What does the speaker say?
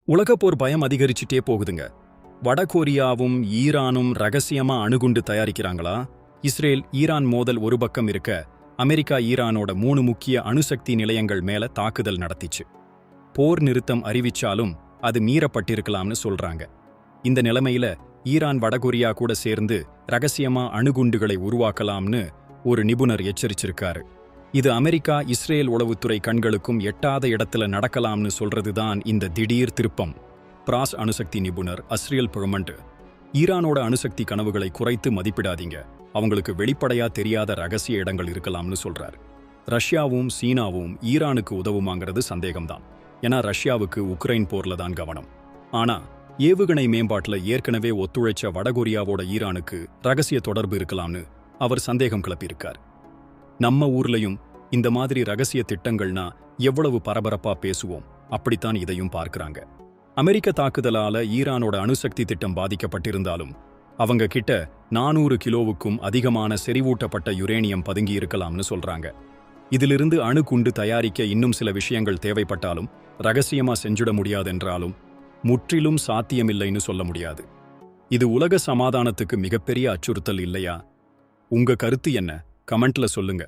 உலகப்போர் பயம் அதிகரிச்சுட்டே போகுதுங்க. வடகொரியாவும் ஈரானும் ரகசியமா அணுகுண்டு தயாரிக்கிறாங்களா? இஸ்ரேல் ஈரான் மோதல் ஒரு பக்கம் இருக்க, அமெரிக்கா ஈரானோட 3 முக்கிய அணுசக்தி நிலையங்கள் மேல தாக்குதல் நடத்திச்சு. போர் நிறுத்தம் அறிவிச்சாலும் அது மீறப்பட்டிருக்கலாம்னு சொல்றாங்க. இந்த நிலைமையில ஈரான் வடகொரியா கூட சேர்ந்து ரகசியமா அணுகுண்டுகளை உருவாக்கலாம்னு ஒரு நிபுணர் எச்சரிச்சிருக்காரு. இது அமெரிக்கா இஸ்ரேல் உளவுத்துறை கண்களுக்கும் எட்டாத இடத்துல நடக்கலாம்னு சொல்றதுதான் இந்த திடீர் திருப்பம். பிராஸ் அணுசக்தி நிபுணர் அஸ்ரியல் புழமண்ட், ஈரானோட அணுசக்தி கனவுகளை குறைத்து மதிப்பிடாதீங்க, அவங்களுக்கு வெளிப்படையா தெரியாத ரகசிய இடங்கள் இருக்கலாம்னு சொல்றார். ரஷ்யாவும் சீனாவும் ஈரானுக்கு உதவுமாங்கிறது சந்தேகம்தான். ஏன்னா ரஷ்யாவுக்கு உக்ரைன் போர்ல தான் கவனம். ஆனா ஏவுகணை மேம்பாட்டுல ஏற்கனவே ஒத்துழைச்ச வடகொரியாவோட ஈரானுக்கு ரகசிய தொடர்பு இருக்கலாம்னு அவர் சந்தேகம் கிளப்பியிருக்கார். நம்ம ஊர்லயும் இந்த மாதிரி ரகசிய திட்டங்கள்னா எவ்வளவு பரபரப்பா பேசுவோம், அப்படித்தான் இதையும் பார்க்கறாங்க. அமெரிக்க தாக்குதலால ஈரானோட அணுசக்தி திட்டம் பாதிக்கப்பட்டிருந்தாலும் அவங்க கிட்ட 400 கிலோவுக்கும் அதிகமான செறிவூட்டப்பட்ட யுரேனியம் பதுங்கி இருக்கலாம்னு சொல்றாங்க. இதிலிருந்து அணுகுண்டு தயாரிக்க இன்னும் சில விஷயங்கள் தேவைப்பட்டாலும் ரகசியமா செஞ்சுட முடியாதென்றாலும் முற்றிலும் சாத்தியமில்லைன்னு சொல்ல முடியாது. இது உலக சமாதானத்துக்கு மிகப்பெரிய அச்சுறுத்தல் இல்லையா? உங்க கருத்து என்ன? கமெண்ட்ல சொல்லுங்க.